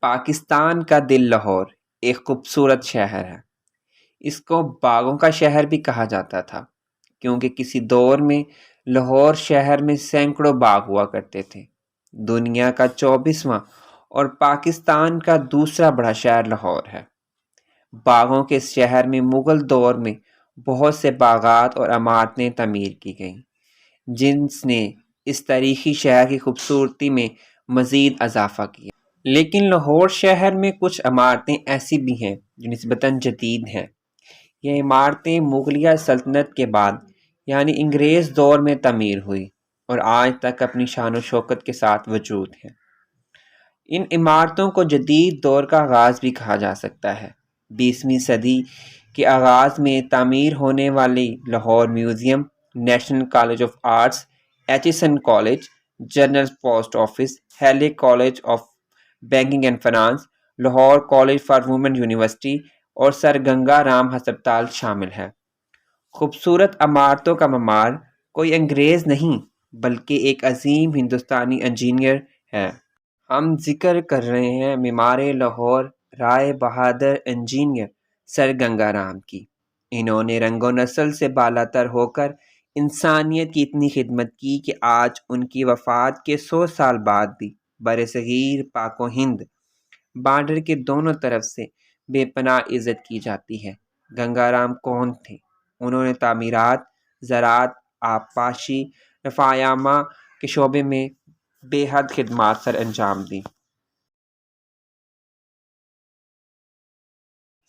پاکستان کا دل لاہور ایک خوبصورت شہر ہے۔ اس کو باغوں کا شہر بھی کہا جاتا تھا کیونکہ کسی دور میں لاہور شہر میں سینکڑوں باغ ہوا کرتے تھے۔ دنیا کا 24واں اور پاکستان کا دوسرا بڑا شہر لاہور ہے۔ باغوں کے اس شہر میں مغل دور میں بہت سے باغات اور عمارتیں تعمیر کی گئیں، جس نے اس تاریخی شہر کی خوبصورتی میں مزید اضافہ کیا۔ لیکن لاہور شہر میں کچھ عمارتیں ایسی بھی ہیں جو نسبتاً جدید ہیں۔ یہ عمارتیں مغلیہ سلطنت کے بعد یعنی انگریز دور میں تعمیر ہوئی اور آج تک اپنی شان و شوکت کے ساتھ وجود ہیں۔ ان عمارتوں کو جدید دور کا آغاز بھی کہا جا سکتا ہے۔ 20ویں صدی کے آغاز میں تعمیر ہونے والی Lahore museum, national college of arts, Aitchison college, general post office, Hailey college of banking and finance, Lahore college for women university اور سر گنگا رام ہسپتال شامل ہے۔ خوبصورت عمارتوں کا معمار کوئی انگریز نہیں بلکہ ایک عظیم ہندوستانی انجینئر ہے۔ ہم ذکر کر رہے ہیں معمار لاہور رائے بہادر انجینئر سر گنگا رام کی۔ انہوں نے رنگ و نسل سے بالاتر ہو کر انسانیت کی اتنی خدمت کی کہ آج ان کی وفات کے 100 سال بعد بھی برصغیر پاک و ہند بارڈر کے دونوں طرف سے بے پناہ عزت کی جاتی ہے۔ گنگا رام کون تھے؟ انہوں نے تعمیرات، زراعت، آبپاشی، رفاہیمہ کے شعبے میں بے حد خدمات سر انجام دی۔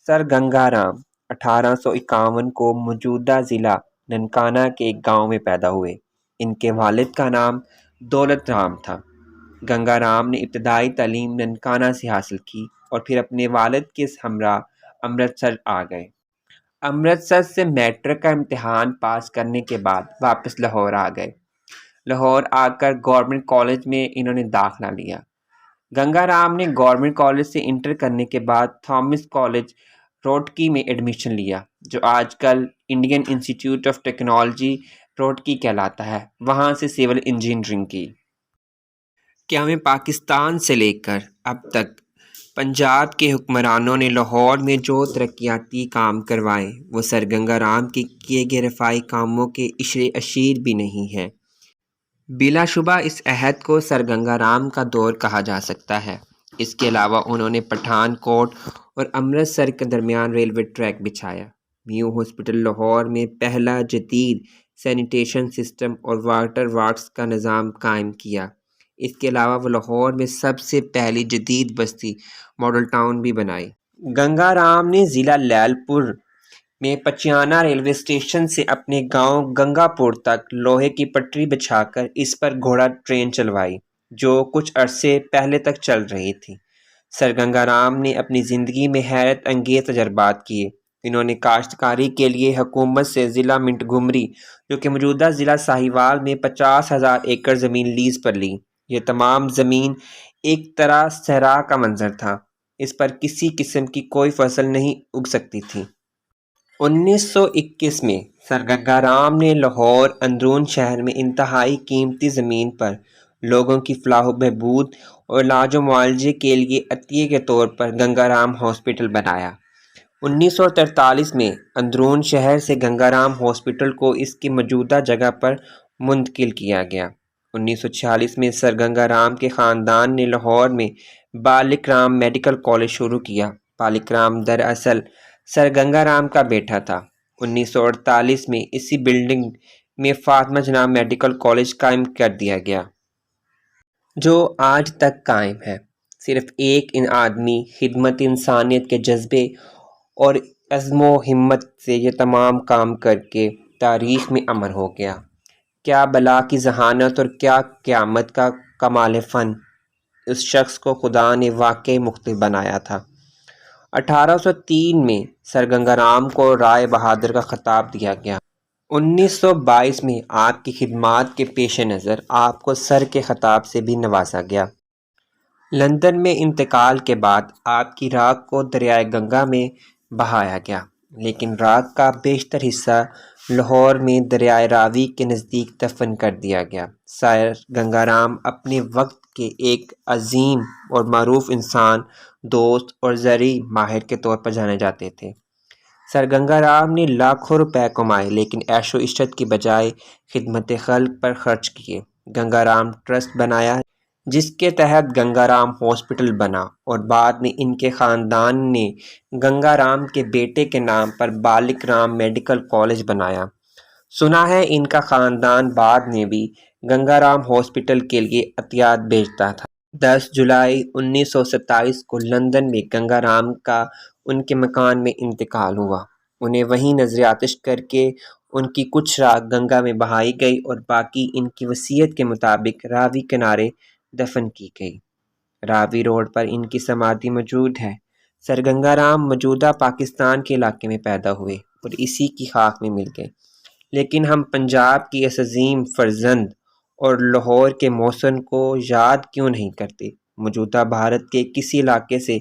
سر گنگا رام 1851 کو موجودہ ضلع ننکانہ کے ایک گاؤں میں پیدا ہوئے۔ ان کے والد کا نام دولت رام تھا۔ گنگا رام نے ابتدائی تعلیم ننکانہ سے حاصل کی اور پھر اپنے والد کے ہمراہ امرتسر آ گئے۔ امرتسر سے میٹرک کا امتحان پاس کرنے کے بعد واپس لاہور آ گئے۔ لاہور آ کر گورنمنٹ کالج میں انہوں نے داخلہ لیا۔ گنگا رام نے گورنمنٹ کالج سے انٹر کرنے کے بعد تھامس کالج روڑکی میں ایڈمیشن لیا، جو آج کل Indian institute of technology Roorkee کہلاتا ہے۔ وہاں سے سول انجینئرنگ کی۔ قیام پاکستان سے لے کر اب تک پنجاب کے حکمرانوں نے لاہور میں جو ترقیاتی کام کروائے وہ سر گنگا رام کے کیے گئے رفاہی کاموں کے عشرِ اشیر بھی نہیں ہے۔ بلا شبہ اس عہد کو سر گنگا رام کا دور کہا جا سکتا ہے۔ اس کے علاوہ انہوں نے پٹھان کوٹ اور امرتسر کے درمیان ریلوے ٹریک بچھایا، نیو ہاسپٹل لاہور میں پہلا جدید سینیٹیشن سسٹم اور واٹر ورکس کا نظام قائم کیا۔ اس کے علاوہ وہ لاہور میں سب سے پہلی جدید بستی ماڈل ٹاؤن بھی بنائی۔ گنگا رام نے ضلع لیل پور میں پچیانہ ریلوے اسٹیشن سے اپنے گاؤں گنگا پور تک لوہے کی پٹری بچھا کر اس پر گھوڑا ٹرین چلوائی، جو کچھ عرصے پہلے تک چل رہی تھی۔ سر گنگا رام نے اپنی زندگی میں حیرت انگیز تجربات کیے۔ انہوں نے کاشتکاری کے لیے حکومت سے ضلع منٹگمری، جو کہ موجودہ ضلع ساہیوال میں 50,000 ایکڑ زمین لیز پر لی۔ یہ تمام زمین ایک طرح صحرا کا منظر تھا، اس پر کسی قسم کی کوئی فصل نہیں اگ سکتی تھی۔ 1921 میں سر گنگا رام نے لاہور اندرون شہر میں انتہائی قیمتی زمین پر لوگوں کی فلاح و بہبود اور علاج و معالجے کے لیے عطیے کے طور پر گنگا رام ہاسپٹل بنایا۔ 1943 میں اندرون شہر سے گنگا رام ہاسپٹل کو اس کی موجودہ جگہ پر منتقل کیا گیا۔ 1946 میں سر گنگا رام کے خاندان نے لاہور میں بالک رام میڈیکل کالج شروع کیا۔ بالک رام دراصل سر گنگا رام کا بیٹا تھا۔ 1948 میں اسی بلڈنگ میں فاطمہ جناح میڈیکل کالج قائم کر دیا گیا، جو آج تک قائم ہے۔ صرف ایک آدمی خدمت انسانیت کے جذبے اور عزم و ہمت سے یہ تمام کام کر کے تاریخ میں امر ہو گیا۔ کیا بلا کی ذہانت اور کیا قیامت کا کمال فن! اس شخص کو خدا نے واقعی مختلف بنایا تھا۔ 1803 میں سر گنگا رام کو رائے بہادر کا خطاب دیا گیا۔ 1922 میں آپ کی خدمات کے پیش نظر آپ کو سر کے خطاب سے بھی نوازا گیا۔ لندن میں انتقال کے بعد آپ کی راکھ کو دریائے گنگا میں بہایا گیا، لیکن راکھ کا بیشتر حصہ لاہور میں دریائے راوی کے نزدیک دفن کر دیا گیا۔ سر گنگا رام اپنے وقت کے ایک عظیم اور معروف انسان، دوست اور زرعی ماہر کے طور پر جانے جاتے تھے۔ سر گنگا رام نے لاکھوں روپے کمائے لیکن عیش و عشرت کی بجائے خدمت خلق پر خرچ کیے۔ گنگا رام ٹرسٹ بنایا جس کے تحت گنگا رام ہاسپٹل بنا، اور بعد میں ان کے خاندان نے گنگا رام کے بیٹے کے نام پر بالک رام میڈیکل کالج بنایا۔ سنا ہے ان کا خاندان بعد میں بھی گنگا رام ہاسپٹل کے لیے عطیات بھیجتا تھا۔ 10 جولائی 1927 کو لندن میں گنگا رام کا ان کے مکان میں انتقال ہوا۔ انہیں وہیں نذر آتش کر کے ان کی کچھ راکھ گنگا میں بہائی گئی اور باقی ان کی وصیت کے مطابق راوی کنارے دفن کی گئی۔ راوی روڈ پر ان کی سمادھی موجود ہے۔ سر گنگا رام موجودہ پاکستان کے علاقے میں پیدا ہوئے اور اسی کی خاک میں مل گئے، لیکن ہم پنجاب کی اس عظیم فرزند اور لاہور کے محسن کو یاد کیوں نہیں کرتے؟ موجودہ بھارت کے کسی علاقے سے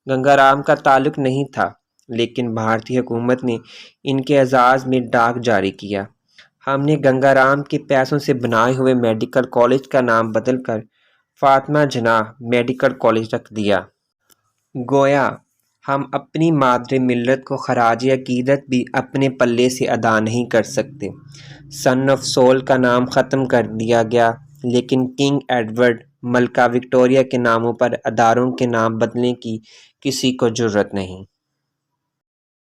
گنگا رام کا تعلق نہیں تھا، لیکن بھارتی حکومت نے ان کے اعزاز میں ڈاک جاری کیا۔ ہم نے گنگا رام کے پیسوں سے بنائے ہوئے میڈیکل کالج کا نام بدل کر فاطمہ جناح میڈیکل کالج رکھ دیا۔ گویا ہم اپنی مادر ملت کو خراج عقیدت بھی اپنے پلے سے ادا نہیں کر سکتے۔ سن آف سول کا نام ختم کر دیا گیا، لیکن کنگ ایڈورڈ، ملکہ وکٹوریہ کے ناموں پر اداروں کے نام بدلنے کی کسی کو جرأت نہیں۔